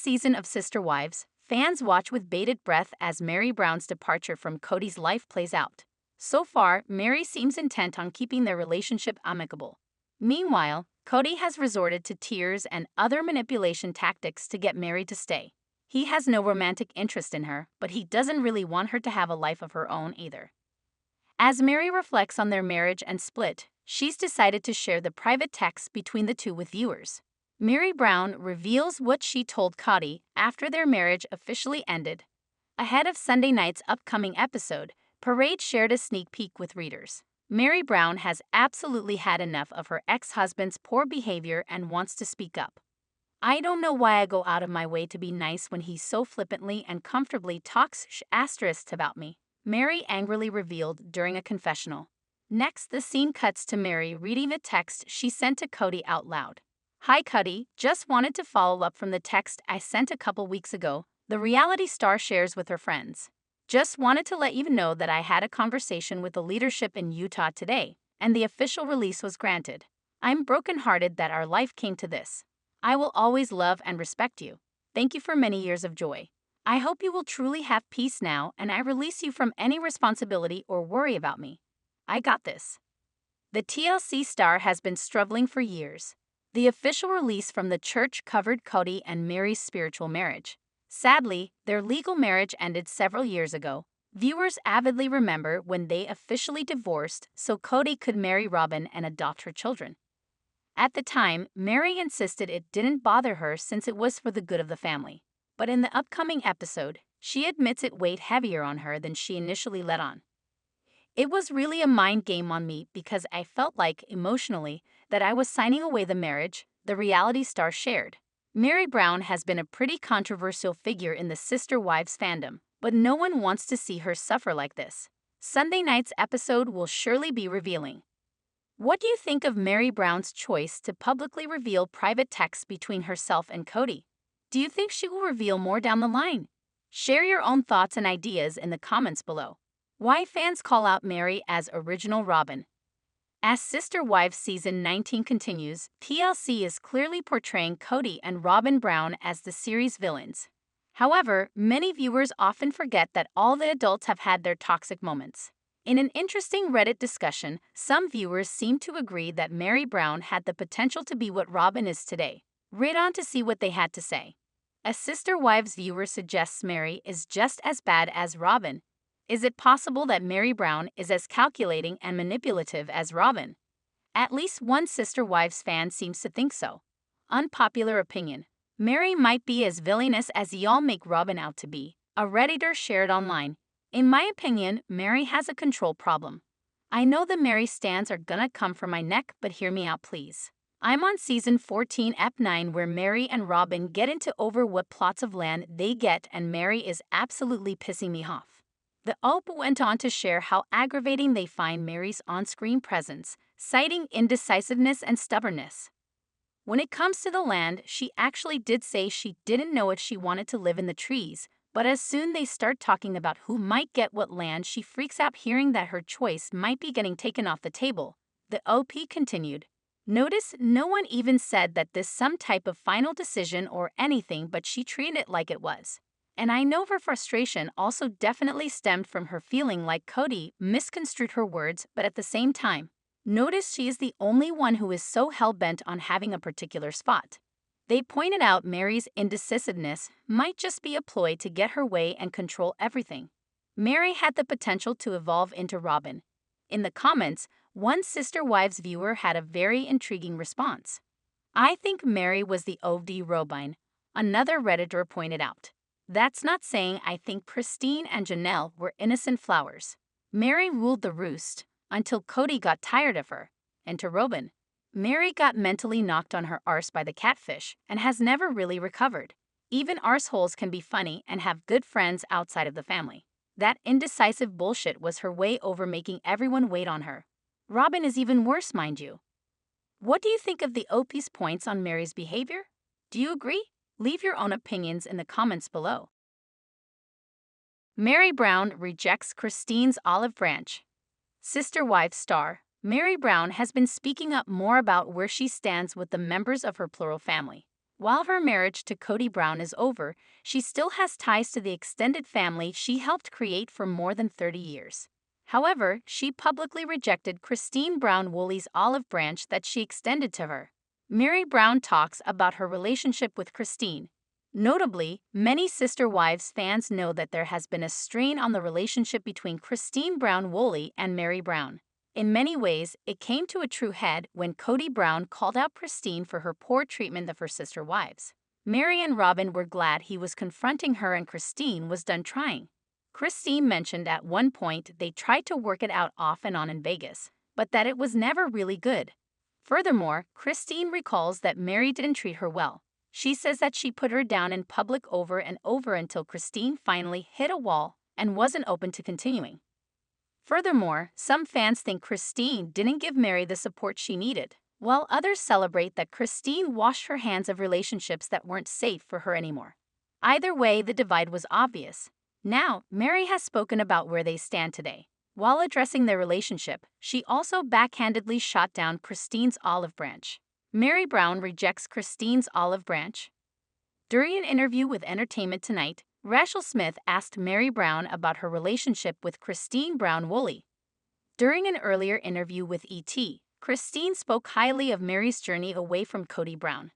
season of Sister Wives, fans watch with bated breath as Meri Brown's departure from Kody's life plays out. So far, Meri seems intent on keeping their relationship amicable. Meanwhile, Kody has resorted to tears and other manipulation tactics to get Meri to stay. He has no romantic interest in her, but he doesn't really want her to have a life of her own either. As Meri reflects on their marriage and split, she's decided to share the private texts between the two with viewers. Meri Brown reveals what she told Kody after their marriage officially ended. Ahead of Sunday night's upcoming episode, Parade shared a sneak peek with readers. Meri Brown has absolutely had enough of her ex-husband's poor behavior and wants to speak up. "I don't know why I go out of my way to be nice when he so flippantly and comfortably talks about me," Meri angrily revealed during a confessional. Next, the scene cuts to Meri reading the text she sent to Kody out loud. "Hi Kody, just wanted to follow up from the text I sent a couple weeks ago," the reality star shares with her friends. "Just wanted to let you know that I had a conversation with the leadership in Utah today, and the official release was granted. I'm brokenhearted that our life came to this. I will always love and respect you. Thank you for many years of joy. I hope you will truly have peace now, and I release you from any responsibility or worry about me. I got this." The TLC star has been struggling for years. The official release from the church covered Kody and Meri's spiritual marriage. Sadly, their legal marriage ended several years ago. Viewers avidly remember when they officially divorced so Kody could marry Robyn and adopt her children. At the time, Meri insisted it didn't bother her since it was for the good of the family. But in the upcoming episode, she admits it weighed heavier on her than she initially let on. "It was really a mind game on me because I felt like, emotionally, that I was signing away the marriage," the reality star shared. Meri Brown has been a pretty controversial figure in the Sister Wives fandom, but no one wants to see her suffer like this. Sunday night's episode will surely be revealing. What do you think of Meri Brown's choice to publicly reveal private texts between herself and Kody? Do you think she will reveal more down the line? Share your own thoughts and ideas in the comments below. Why fans call out Meri as original Robyn? As Sister Wives Season 19 continues, TLC is clearly portraying Kody and Robyn Brown as the series' villains. However, many viewers often forget that all the adults have had their toxic moments. In an interesting Reddit discussion, some viewers seem to agree that Meri Brown had the potential to be what Robyn is today. Read on to see what they had to say. A Sister Wives viewer suggests Meri is just as bad as Robyn. Is it possible that Meri Brown is as calculating and manipulative as Robyn? At least one Sister Wives fan seems to think so. Unpopular opinion: Meri might be as villainous as y'all make Robyn out to be, a Redditor shared online. "In my opinion, Meri has a control problem. I know the Meri stans are gonna come for my neck, but hear me out please. I'm on season 14 ep 9 where Meri and Robyn get into over what plots of land they get, and Meri is absolutely pissing me off." The OP went on to share how aggravating they find Meri's on-screen presence, citing indecisiveness and stubbornness. When it comes to the land, she actually did say she didn't know if she wanted to live in the trees, but as soon they start talking about who might get what land, she freaks out hearing that her choice might be getting taken off the table. The OP continued. "Notice no one even said that this some type of final decision or anything, but she treated it like it was. And I know her frustration also definitely stemmed from her feeling like Kody misconstrued her words, but at the same time, notice she is the only one who is so hell-bent on having a particular spot." They pointed out Meri's indecisiveness might just be a ploy to get her way and control everything. Meri had the potential to evolve into Robyn. In the comments, one Sister Wives viewer had a very intriguing response. "I think Meri was the OD Robyn," another Redditor pointed out. "That's not saying I think Christine and Janelle were innocent flowers. Meri ruled the roost until Kody got tired of her." And to Robyn, "Meri got mentally knocked on her arse by the catfish and has never really recovered. Even arseholes can be funny and have good friends outside of the family. That indecisive bullshit was her way over making everyone wait on her. Robyn is even worse, mind you." What do you think of the OP's points on Meri's behavior? Do you agree? Leave your own opinions in the comments below. Meri Brown rejects Christine's olive branch. Sister Wives star Meri Brown has been speaking up more about where she stands with the members of her plural family. While her marriage to Kody Brown is over, she still has ties to the extended family she helped create for more than 30 years. However, she publicly rejected Christine Brown Woolley's olive branch that she extended to her. Meri Brown talks about her relationship with Christine. Notably, many Sister Wives fans know that there has been a strain on the relationship between Christine Brown Woolley and Meri Brown. In many ways, it came to a true head when Kody Brown called out Christine for her poor treatment of her sister wives. Meri and Robyn were glad he was confronting her and Christine was done trying. Christine mentioned at one point they tried to work it out off and on in Vegas, but that it was never really good. Furthermore, Christine recalls that Meri didn't treat her well. She says that she put her down in public over and over until Christine finally hit a wall and wasn't open to continuing. Furthermore, some fans think Christine didn't give Meri the support she needed, while others celebrate that Christine washed her hands of relationships that weren't safe for her anymore. Either way, the divide was obvious. Now, Meri has spoken about where they stand today. While addressing their relationship, she also backhandedly shot down Christine's olive branch. Meri Brown rejects Christine's olive branch. During an interview with Entertainment Tonight, Rachel Smith asked Meri Brown about her relationship with Christine Brown Woolley. During an earlier interview with ET, Christine spoke highly of Meri's journey away from Kody Brown.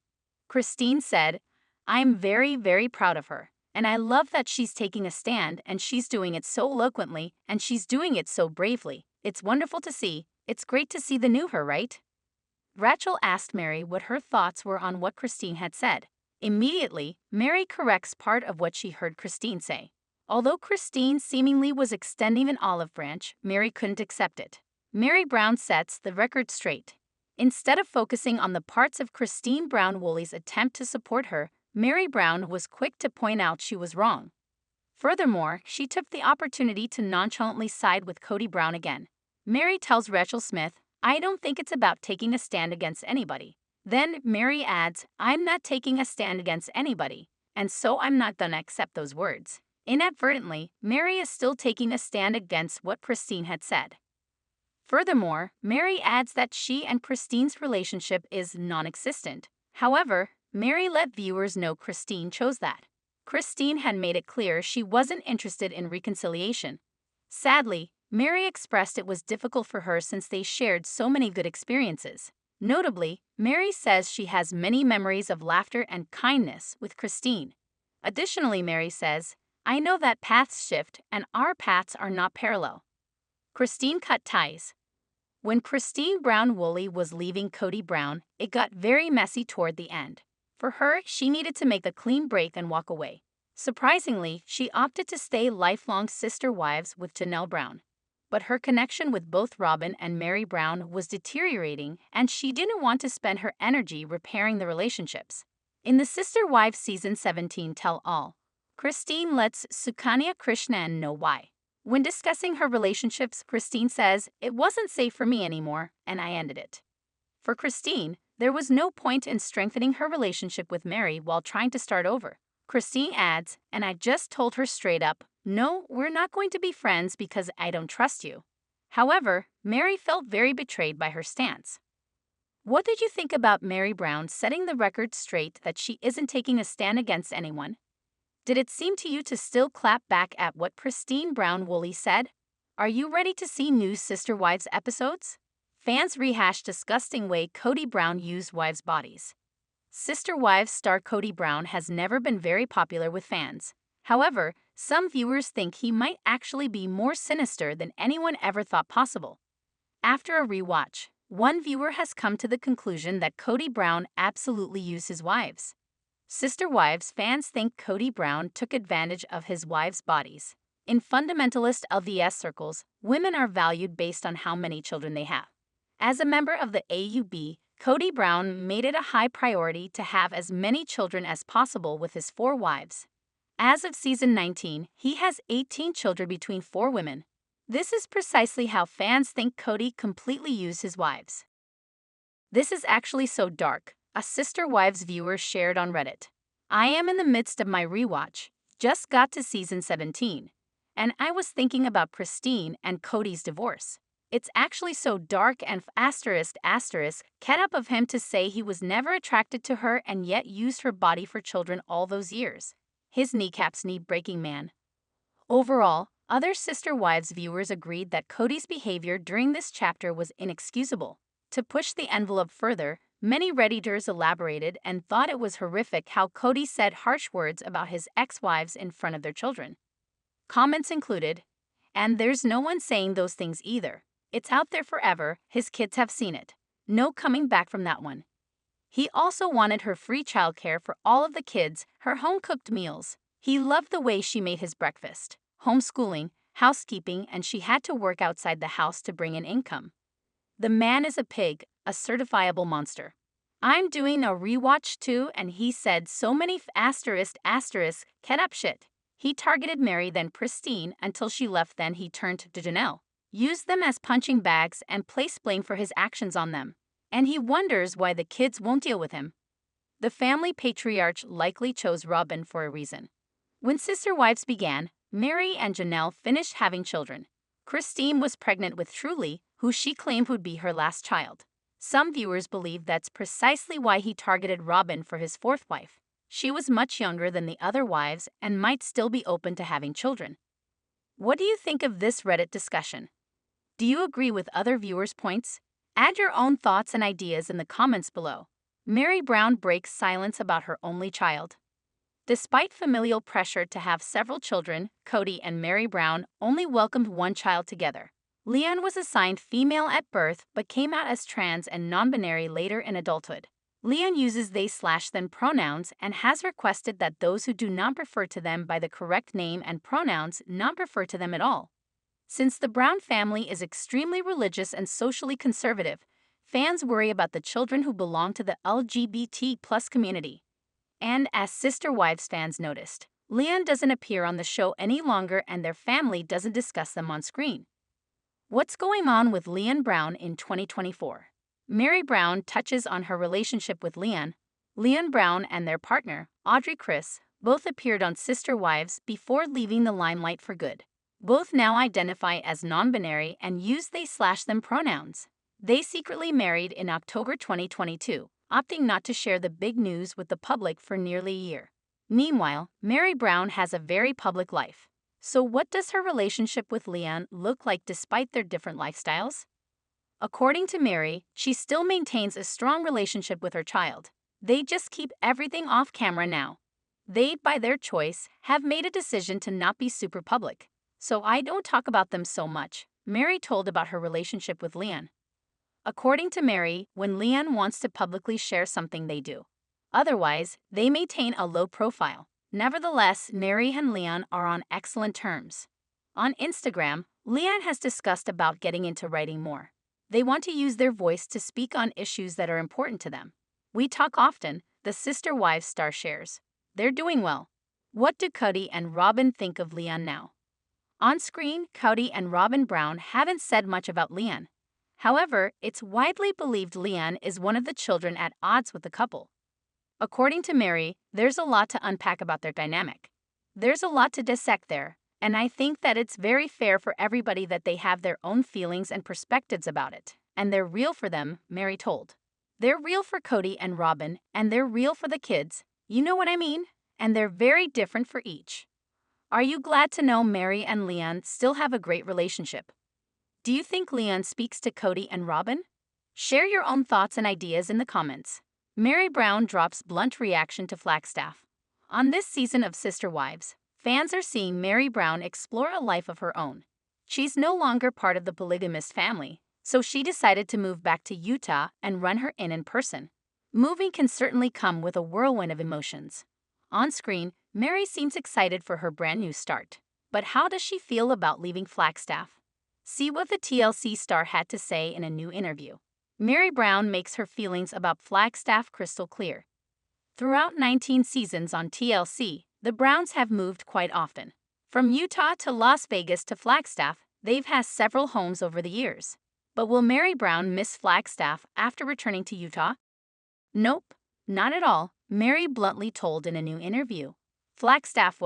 Christine said, "I'm very, very proud of her. And I love that she's taking a stand and she's doing it so eloquently and she's doing it so bravely. It's wonderful to see. It's great to see the new her, right?" Rachel asked Meri what her thoughts were on what Christine had said. Immediately, Meri corrects part of what she heard Christine say. Although Christine seemingly was extending an olive branch, Meri couldn't accept it. Meri Brown sets the record straight. Instead of focusing on the parts of Christine Brown Woolley's attempt to support her, Meri Brown was quick to point out she was wrong. Furthermore, she took the opportunity to nonchalantly side with Kody Brown again. Meri tells Rachel Smith, "I don't think it's about taking a stand against anybody." Then Meri adds, "I'm not taking a stand against anybody, and so I'm not gonna accept those words." Inadvertently, Meri is still taking a stand against what Christine had said. Furthermore, Meri adds that she and Christine's relationship is non-existent. However, Meri let viewers know Christine chose that. Christine had made it clear she wasn't interested in reconciliation. Sadly, Meri expressed it was difficult for her since they shared so many good experiences. Notably, Meri says she has many memories of laughter and kindness with Christine. Additionally, Meri says, "I know that paths shift and our paths are not parallel." Christine cut ties. When Christine Brown Woolley was leaving Kody Brown, it got very messy toward the end. For her, she needed to make a clean break and walk away. Surprisingly, she opted to stay lifelong sister wives with Janelle Brown. But her connection with both Robyn and Meri Brown was deteriorating, and she didn't want to spend her energy repairing the relationships. In the Sister Wives Season 17 Tell-All, Christine lets Sukanya Krishnan know why. When discussing her relationships, Christine says, "It wasn't safe for me anymore, and I ended it." For Christine, there was no point in strengthening her relationship with Meri while trying to start over. Christine adds, "And I just told her straight up, no, we're not going to be friends because I don't trust you." However, Meri felt very betrayed by her stance. What did you think about Meri Brown setting the record straight that she isn't taking a stand against anyone? Did it seem to you to still clap back at what Christine Brown Woolley said? Are you ready to see new Sister Wives episodes? Fans rehash disgusting way Kody Brown used wives' bodies. Sister Wives star Kody Brown has never been very popular with fans. However, some viewers think he might actually be more sinister than anyone ever thought possible. After a rewatch, one viewer has come to the conclusion that Kody Brown absolutely used his wives. Sister Wives fans think Kody Brown took advantage of his wives' bodies. In fundamentalist LDS circles, women are valued based on how many children they have. As a member of the AUB, Kody Brown made it a high priority to have as many children as possible with his 4 wives. As of season 19, he has 18 children between 4 women. This is precisely how fans think Kody completely used his wives. "This is actually so dark," a Sister Wives viewer shared on Reddit. "I am in the midst of my rewatch, just got to season 17, and I was thinking about Christine and Kody's divorce. It's actually so dark and ket up of him to say he was never attracted to her and yet used her body for children all those years. His kneecaps knee-breaking man. Overall, other Sister Wives viewers agreed that Kody's behavior during this chapter was inexcusable. To push the envelope further, many Redditors elaborated and thought it was horrific how Kody said harsh words about his ex-wives in front of their children. Comments included, "And there's no one saying those things either. It's out there forever, his kids have seen it. No coming back from that one." He also wanted her free childcare for all of the kids, her home-cooked meals. He loved the way she made his breakfast, homeschooling, housekeeping, and she had to work outside the house to bring in income. The man is a pig, a certifiable monster. I'm doing a rewatch too, and he said so many ket up shit. He targeted Meri then Pristine until she left, then he turned to Janelle, used them as punching bags and placed blame for his actions on them. And he wonders why the kids won't deal with him. The family patriarch likely chose Robyn for a reason. When Sister Wives began, Meri and Janelle finished having children. Christine was pregnant with Truly, who she claimed would be her last child. Some viewers believe that's precisely why he targeted Robyn for his fourth wife. She was much younger than the other wives and might still be open to having children. What do you think of this Reddit discussion? Do you agree with other viewers' points? Add your own thoughts and ideas in the comments below. Meri Brown breaks silence about her only child. Despite familial pressure to have several children, Kody and Meri Brown only welcomed one child together. Leon was assigned female at birth but came out as trans and non-binary later in adulthood. Leon uses they/them pronouns and has requested that those who do not refer to them by the correct name and pronouns not refer to them at all. Since the Brown family is extremely religious and socially conservative, fans worry about the children who belong to the LGBT+ community. And as Sister Wives fans noticed, Leon doesn't appear on the show any longer and their family doesn't discuss them on screen. What's going on with Leon Brown in 2024? Meri Brown touches on her relationship with Leon. Leon Brown and their partner, Audrey Chris, both appeared on Sister Wives before leaving the limelight for good. Both now identify as non-binary and use they/them pronouns. They secretly married in October 2022, opting not to share the big news with the public for nearly a year. Meanwhile, Meri Brown has a very public life. So what does her relationship with Leon look like despite their different lifestyles? According to Meri, she still maintains a strong relationship with her child. They just keep everything off camera now. They, by their choice, have made a decision to not be super public. So I don't talk about them so much, Meri told about her relationship with Leon. According to Meri, when Leon wants to publicly share something, they do. Otherwise, they maintain a low profile. Nevertheless, Meri and Leon are on excellent terms. On Instagram, Leon has discussed about getting into writing more. They want to use their voice to speak on issues that are important to them. "We talk often," the Sister Wives star shares. They're doing well. What do Kody and Robyn think of Leon now? On screen, Kody and Robyn Brown haven't said much about Leon. However, it's widely believed Leon is one of the children at odds with the couple. According to Meri, there's a lot to unpack about their dynamic. There's a lot to dissect there, and I think that it's very fair for everybody that they have their own feelings and perspectives about it, and they're real for them, Meri told. They're real for Kody and Robyn, and they're real for the kids, you know what I mean? And they're very different for each. Are you glad to know Meri and Leon still have a great relationship? Do you think Leon speaks to Kody and Robyn? Share your own thoughts and ideas in the comments. Meri Brown drops blunt reaction to Flagstaff. On this season of Sister Wives, fans are seeing Meri Brown explore a life of her own. She's no longer part of the polygamous family, so she decided to move back to Utah and run her in person. Moving can certainly come with a whirlwind of emotions. On screen, Meri seems excited for her brand new start. But how does she feel about leaving Flagstaff? See what the TLC star had to say in a new interview. Meri Brown makes her feelings about Flagstaff crystal clear. Throughout 19 seasons on TLC, the Browns have moved quite often. From Utah to Las Vegas to Flagstaff, they've had several homes over the years. But will Meri Brown miss Flagstaff after returning to Utah? Nope, not at all, Meri bluntly told in a new interview. Flagstaff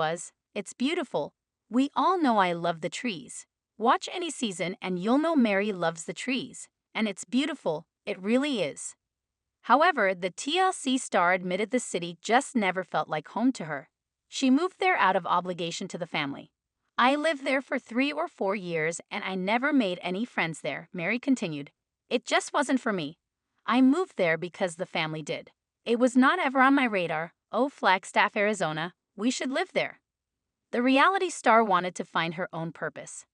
it's beautiful. We all know I love the trees. Watch any season and you'll know Meri loves the trees. And it's beautiful, it really is. However, the TLC star admitted the city just never felt like home to her. She moved there out of obligation to the family. I lived there for 3 or 4 years and I never made any friends there, Meri continued. It just wasn't for me. I moved there because the family did. It was not ever on my radar. Oh, Flagstaff, Arizona, we should live there. The reality star wanted to find her own purpose.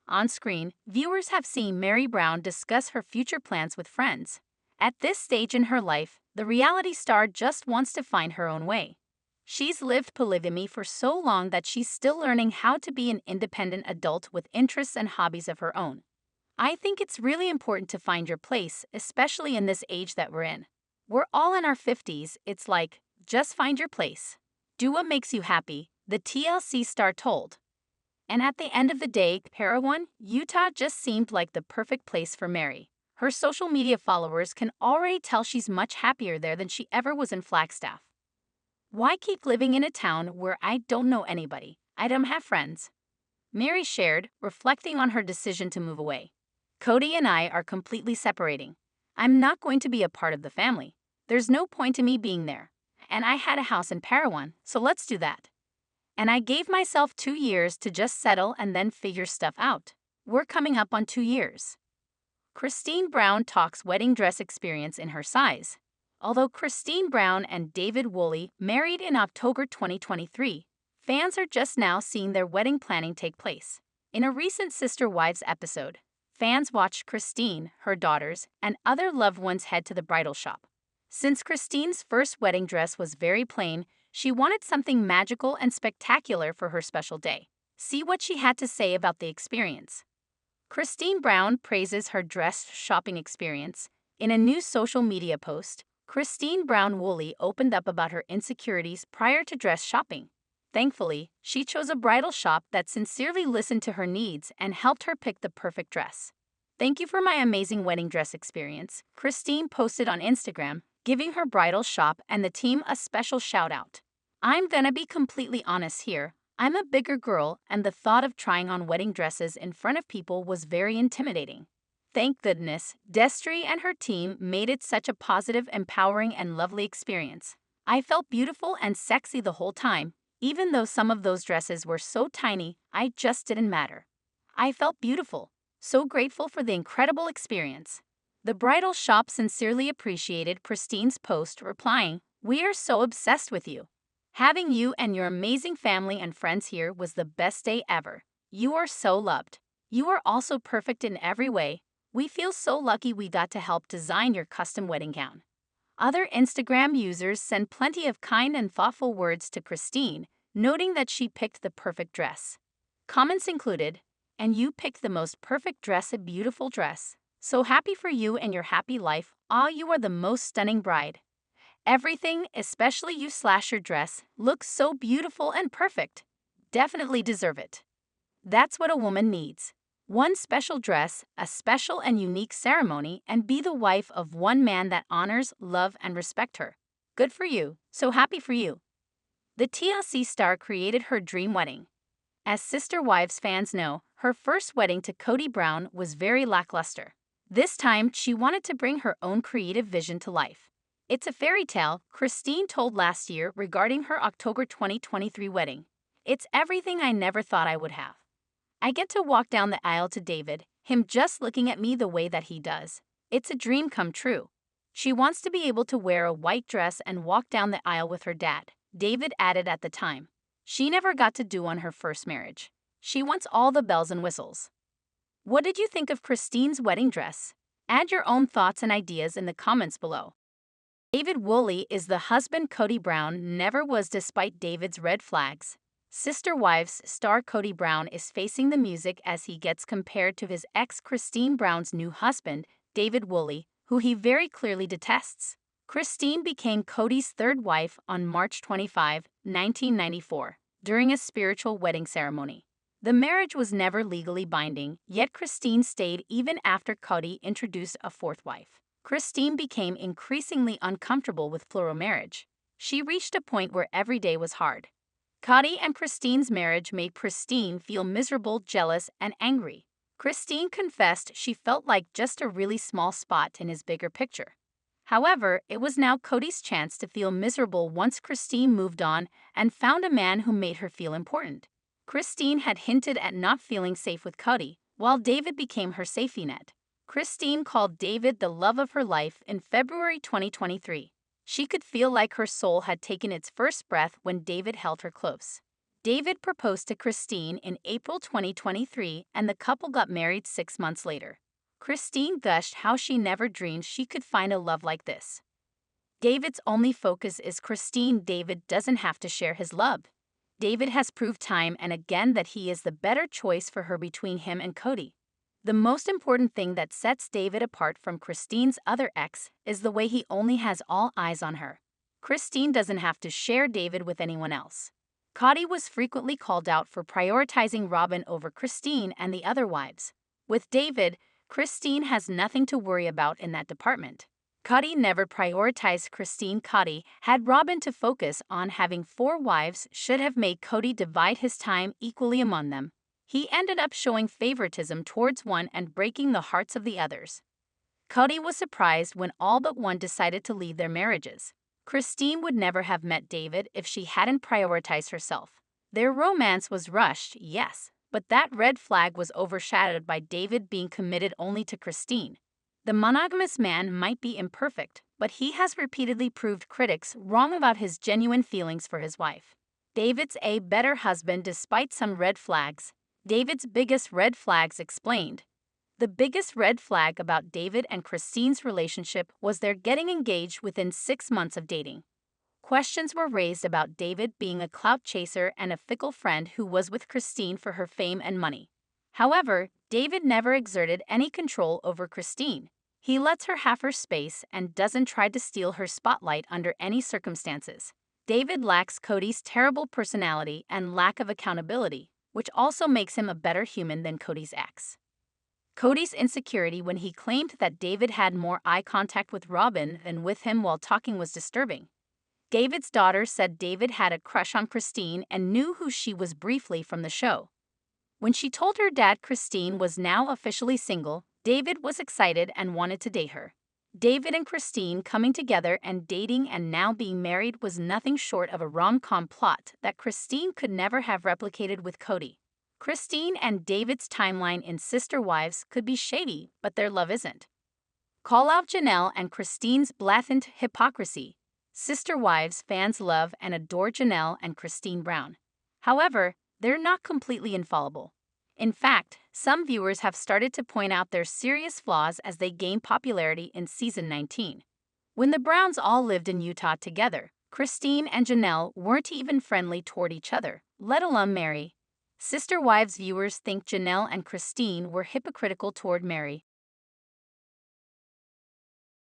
On screen, viewers have seen Meri Brown discuss her future plans with friends. At this stage in her life, the reality star just wants to find her own way. She's lived polygamy for so long that she's still learning how to be an independent adult with interests and hobbies of her own. I think it's really important to find your place, especially in this age that we're in. We're all in our 50s, it's like, just find your place. Do what makes you happy, the TLC star told. And at the end of the day, Parawan, Utah just seemed like the perfect place for Meri. Her social media followers can already tell she's much happier there than she ever was in Flagstaff. Why keep living in a town where I don't know anybody? I don't have friends. Meri shared, reflecting on her decision to move away. Kody and I are completely separating. I'm not going to be a part of the family. There's no point in me being there. And I had a house in Parawan, so let's do that. And I gave myself 2 years to just settle and then figure stuff out. We're coming up on 2 years. Christine Brown talks wedding dress experience in her size. Although Christine Brown and David Woolley married in October 2023, fans are just now seeing their wedding planning take place. In a recent Sister Wives episode, fans watched Christine, her daughters, and other loved ones head to the bridal shop. Since Christine's first wedding dress was very plain, she wanted something magical and spectacular for her special day. See what she had to say about the experience. Christine Brown praises her dress shopping experience. In a new social media post, Christine Brown Woolley opened up about her insecurities prior to dress shopping. Thankfully, she chose a bridal shop that sincerely listened to her needs and helped her pick the perfect dress. Thank you for my amazing wedding dress experience, Christine posted on Instagram, giving her bridal shop and the team a special shout out. I'm gonna be completely honest here. I'm a bigger girl, and the thought of trying on wedding dresses in front of people was very intimidating. Thank goodness, Destry and her team made it such a positive, empowering, and lovely experience. I felt beautiful and sexy the whole time. Even though some of those dresses were so tiny, I just didn't matter. I felt beautiful. So grateful for the incredible experience. The bridal shop sincerely appreciated Christine's post, replying, "We are so obsessed with you. Having you and your amazing family and friends here was the best day ever. You are so loved. You are also perfect in every way. We feel so lucky we got to help design your custom wedding gown." Other Instagram users sent plenty of kind and thoughtful words to Christine, noting that she picked the perfect dress. Comments included, "And you picked the most perfect dress, a beautiful dress. So happy for you and your happy life. Ah, you are the most stunning bride. Everything, especially you/your dress, looks so beautiful and perfect. Definitely deserve it. That's what a woman needs. One special dress, a special and unique ceremony, and be the wife of one man that honors, love, and respect her. Good for you. So happy for you." The TLC star created her dream wedding. As Sister Wives fans know, her first wedding to Kody Brown was very lackluster. This time, she wanted to bring her own creative vision to life. It's a fairy tale, Christine told last year regarding her October 2023 wedding. It's everything I never thought I would have. I get to walk down the aisle to David, him just looking at me the way that he does. It's a dream come true. She wants to be able to wear a white dress and walk down the aisle with her dad, David added at the time. She never got to do on her first marriage. She wants all the bells and whistles. What did you think of Christine's wedding dress? Add your own thoughts and ideas in the comments below. David Woolley is the husband Kody Brown never was despite David's red flags. Sister Wives star Kody Brown is facing the music as he gets compared to his ex Christine Brown's new husband, David Woolley, who he very clearly detests. Christine became Kody's third wife on March 25, 1994, during a spiritual wedding ceremony. The marriage was never legally binding, yet Christine stayed even after Kody introduced a fourth wife. Christine became increasingly uncomfortable with plural marriage. She reached a point where every day was hard. Kody and Christine's marriage made Christine feel miserable, jealous, and angry. Christine confessed she felt like just a really small spot in his bigger picture. However, it was now Kody's chance to feel miserable once Christine moved on and found a man who made her feel important. Christine had hinted at not feeling safe with Kody, while David became her safety net. Christine called David the love of her life in February 2023. She could feel like her soul had taken its first breath when David held her close. David proposed to Christine in April 2023, and the couple got married 6 months later. Christine gushed how she never dreamed she could find a love like this. David's only focus is Christine. David doesn't have to share his love. David has proved time and again that he is the better choice for her between him and Kody. The most important thing that sets David apart from Christine's other ex is the way he only has all eyes on her. Christine doesn't have to share David with anyone else. Kody was frequently called out for prioritizing Robyn over Christine and the other wives. With David, Christine has nothing to worry about in that department. Kody never prioritized Christine. Kody had Robyn to focus on. Having 4 wives should have made Kody divide his time equally among them. He ended up showing favoritism towards one and breaking the hearts of the others. Kody was surprised when all but one decided to leave their marriages. Christine would never have met David if she hadn't prioritized herself. Their romance was rushed, yes, but that red flag was overshadowed by David being committed only to Christine. The monogamous man might be imperfect, but he has repeatedly proved critics wrong about his genuine feelings for his wife. David's a better husband despite some red flags. David's biggest red flags explained. The biggest red flag about David and Christine's relationship was their getting engaged within 6 months of dating. Questions were raised about David being a clout chaser and a fickle friend who was with Christine for her fame and money. However, David never exerted any control over Christine. He lets her have her space and doesn't try to steal her spotlight under any circumstances. David lacks Kody's terrible personality and lack of accountability, which also makes him a better human than Kody's ex. Kody's insecurity when he claimed that David had more eye contact with Robyn than with him while talking was disturbing. David's daughter said David had a crush on Christine and knew who she was briefly from the show. When she told her dad Christine was now officially single, David was excited and wanted to date her. David and Christine coming together and dating and now being married was nothing short of a rom-com plot that Christine could never have replicated with Kody. Christine and David's timeline in Sister Wives could be shady, but their love isn't. Call out Janelle and Christine's blatant hypocrisy. Sister Wives fans love and adore Janelle and Christine Brown. However, they're not completely infallible. In fact, some viewers have started to point out their serious flaws as they gain popularity in season 19. When the Browns all lived in Utah together, Christine and Janelle weren't even friendly toward each other, let alone Meri. Sister Wives viewers think Janelle and Christine were hypocritical toward Meri.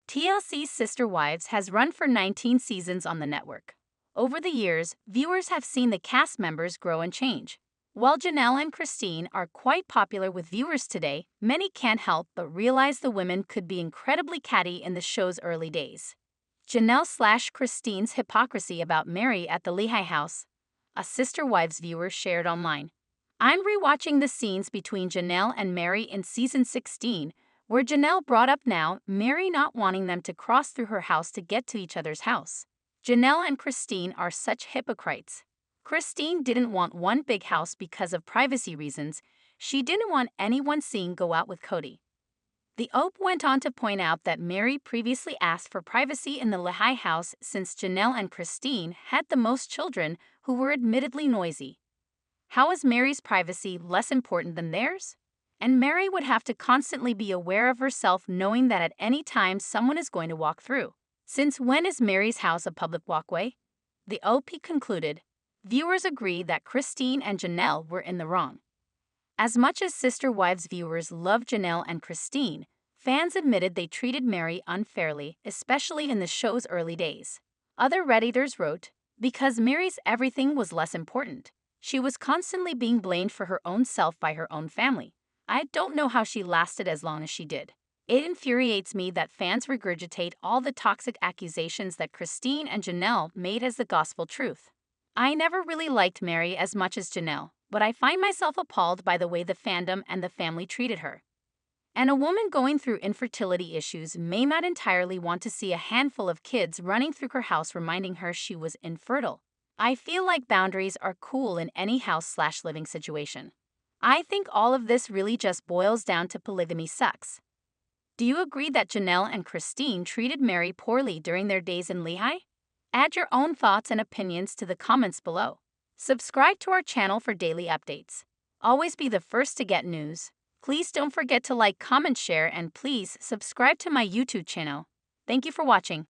TLC's Sister Wives has run for 19 seasons on the network. Over the years, viewers have seen the cast members grow and change. While Janelle and Christine are quite popular with viewers today, many can't help but realize the women could be incredibly catty in the show's early days. Janelle/Christine's hypocrisy about Meri at the Lehigh house, a Sister Wives viewer shared online. I'm rewatching the scenes between Janelle and Meri in season 16, where Janelle brought up now Meri not wanting them to cross through her house to get to each other's house. Janelle and Christine are such hypocrites. Christine didn't want one big house because of privacy reasons. She didn't want anyone seeing go out with Kody. The OP went on to point out that Meri previously asked for privacy in the Lehigh house since Janelle and Christine had the most children who were admittedly noisy. How is Meri's privacy less important than theirs? And Meri would have to constantly be aware of herself knowing that at any time someone is going to walk through. Since when is Meri's house a public walkway? The OP concluded. Viewers agree that Christine and Janelle were in the wrong. As much as Sister Wives viewers love Janelle and Christine, fans admitted they treated Meri unfairly, especially in the show's early days. Other Redditors wrote, because Meri's everything was less important. She was constantly being blamed for her own self by her own family. I don't know how she lasted as long as she did. It infuriates me that fans regurgitate all the toxic accusations that Christine and Janelle made as the gospel truth. I never really liked Meri as much as Janelle. but I find myself appalled by the way the fandom and the family treated her. And a woman going through infertility issues may not entirely want to see a handful of kids running through her house reminding her she was infertile. I feel like boundaries are cool in any house/living situation. I think all of this really just boils down to polygamy sucks. Do you agree that Janelle and Christine treated Meri poorly during their days in Lehigh? Add your own thoughts and opinions to the comments below. Subscribe to our channel for daily updates. Always be the first to get news. Please don't forget to like, comment, share, and please subscribe to my YouTube channel. Thank you for watching.